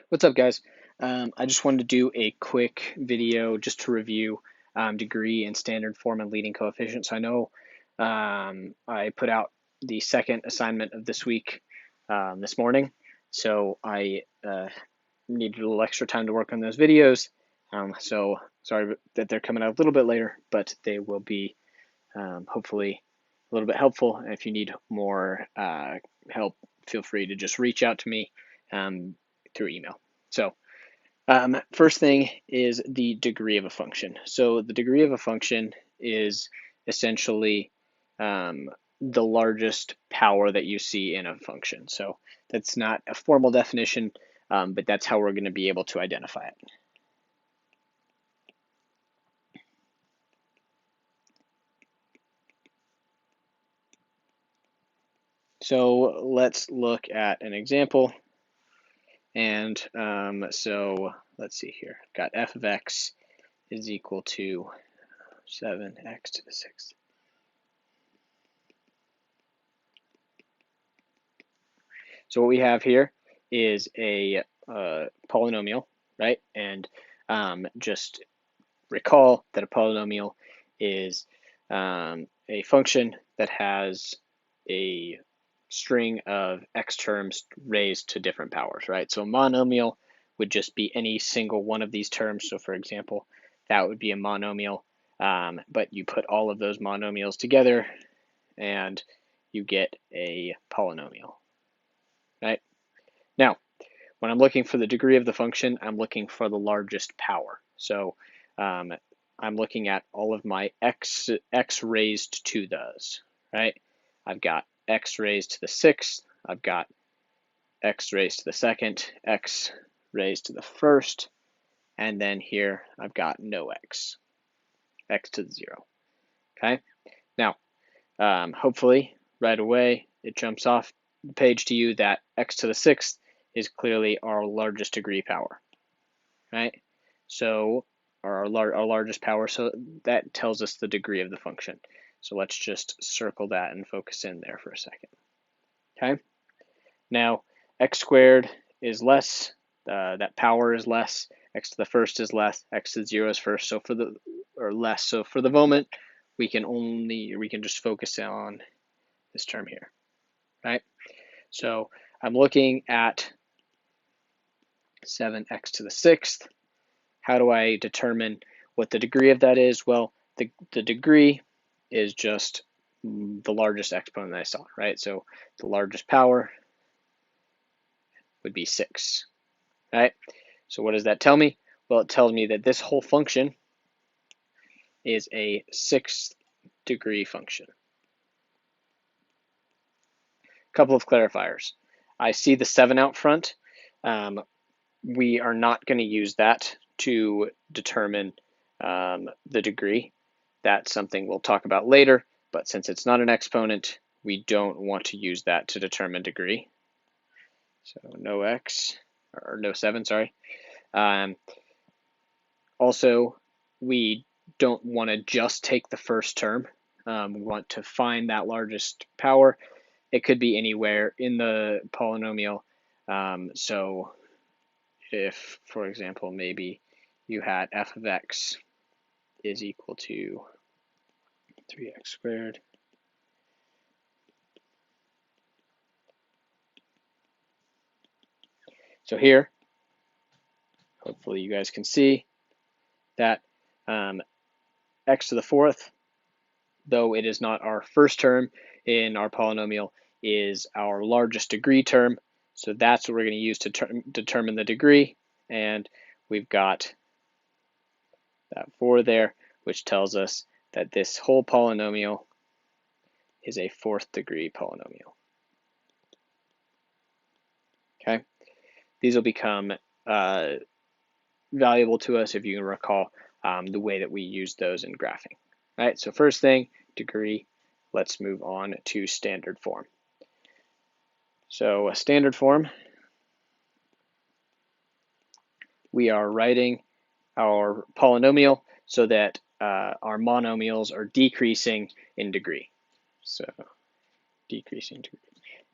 What's up, guys? I just wanted to do a quick video just to review degree and standard form and leading coefficient. So I know I put out the second assignment of this week this morning, so I needed a little extra time to work on those videos. So sorry that they're coming out a little bit later, but they will be hopefully a little bit helpful. And if you need more help, feel free to just reach out to me through email. So first thing is the degree of a function. So the degree of a function is essentially the largest power that you see in a function. So that's not a formal definition, but that's how we're going to be able to identify it. So let's look at an example. And so let's see here. Got f of x is equal to 7x to the sixth. So what we have here is a polynomial, right? And just recall that a polynomial is a function that has a string of x terms raised to different powers, right? So a monomial would just be any single one of these terms. So for example, that would be a monomial, but you put all of those monomials together and you get a polynomial, right? Now, when I'm looking for the degree of the function, I'm looking for the largest power. So I'm looking at all of my x raised to those, right? I've got x raised to the sixth, I've got x raised to the second, x raised to the first, and then here I've got no x to the zero, okay? Now, hopefully right away it jumps off the page to you that x to the sixth is clearly our largest degree power, right? So our largest power, so that tells us the degree of the function. So let's just circle that and focus in there for a second. Okay. Now x squared is less. That power is less. X to the first is less. X to the zero is first. So for the less. So for the moment, we can just focus on this term here, right? So I'm looking at 7x to the sixth. How do I determine what the degree of that is? Well, the degree is just the largest exponent I saw, right? So the largest power would be 6, right? So what does that tell me? Well, it tells me that this whole function is a 6th degree function. A couple of clarifiers. I see the 7 out front. We are not going to use that to determine the degree. That's something we'll talk about later, but since it's not an exponent, we don't want to use that to determine degree. So no x, or no 7, sorry. Also, we don't want to just take the first term. We want to find that largest power. It could be anywhere in the polynomial. So if, for example, maybe you had f of x is equal to 3x squared. So here, hopefully you guys can see that x to the fourth, though it is not our first term in our polynomial, is our largest degree term. So that's what we're going to use to determine the degree. And we've got that 4 there, which tells us that this whole polynomial is a 4th degree polynomial. Okay, these will become valuable to us if you can recall the way that we use those in graphing. All right, so first thing, degree. Let's move on to standard form. So a standard form, we are writing our polynomial so that our monomials are decreasing in degree. So decreasing degree,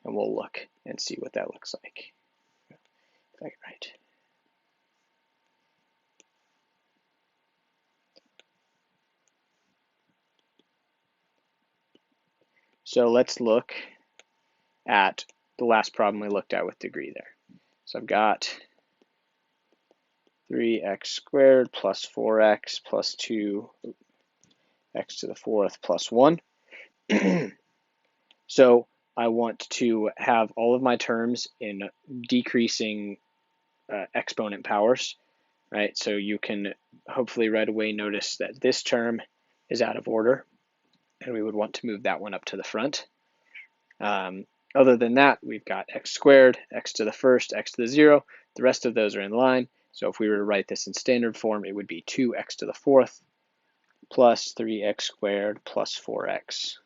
and we'll look and see what that looks like. If I can write. So let's look at the last problem we looked at with degree there. So I've got 3x squared plus 4x plus 2x to the fourth plus 1. So I want to have all of my terms in decreasing exponent powers, right? So you can hopefully right away notice that this term is out of order, and we would want to move that one up to the front. Other than that, we've got x squared, x to the first, x to the 0. The rest of those are in line. So if we were to write this in standard form, it would be 2x to the fourth plus 3x squared plus 4x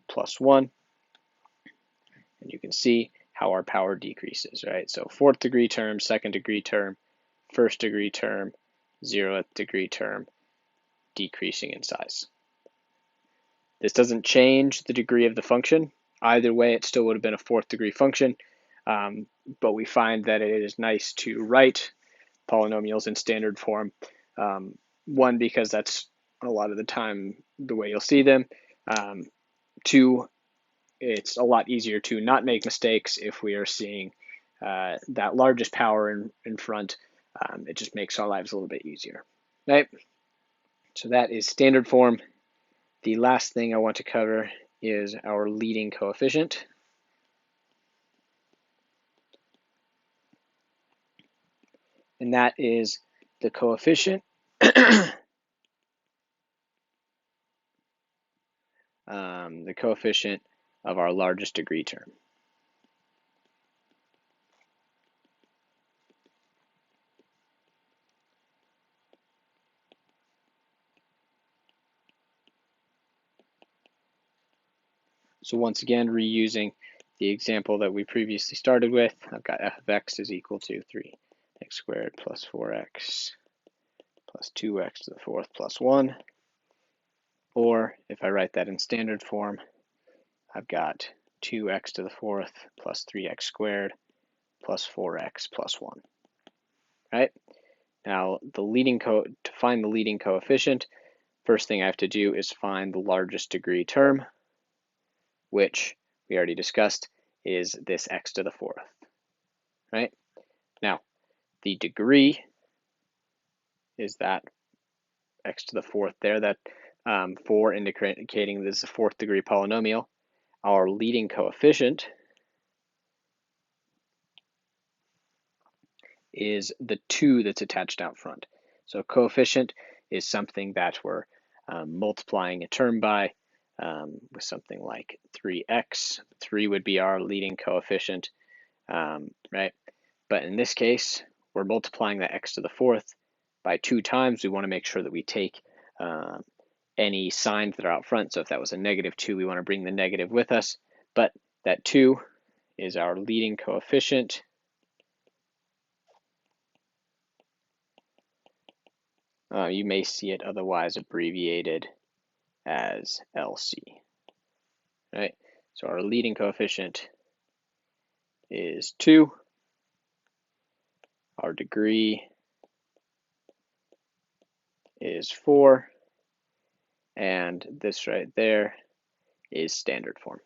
plus 1. And you can see how our power decreases, right? So fourth degree term, second degree term, first degree term, 0th degree term, decreasing in size. This doesn't change the degree of the function. Either way, it still would have been a fourth degree function, but we find that it is nice to write polynomials in standard form. One, because that's a lot of the time the way you'll see them. Two, it's a lot easier to not make mistakes if we are seeing that largest power in front. It just makes our lives a little bit easier, right? So that is standard form. The last thing I want to cover is our leading coefficient. And that is the coefficient the coefficient of our largest degree term. So once again, reusing the example that we previously started with, I've got f of x is equal to 3x squared plus 4x plus 2x to the fourth plus 1. Or if I write that in standard form, I've got 2x to the fourth plus 3x squared plus 4x plus 1. Right? Now, to find the leading coefficient, first thing I have to do is find the largest degree term, which we already discussed is this x to the fourth. Right? Now, the degree is that x to the fourth there, that 4 indicating this is a fourth degree polynomial. Our leading coefficient is the 2 that's attached out front. So coefficient is something that we're multiplying a term by with something like 3x. 3 would be our leading coefficient, right? But in this case, we're multiplying the x to the fourth by 2 times. We want to make sure that we take any signs that are out front. So if that was a -2, we want to bring the negative with us. But that 2 is our leading coefficient. You may see it otherwise abbreviated as LC. Right? So our leading coefficient is 2. Our degree is 4. And this right there is standard form.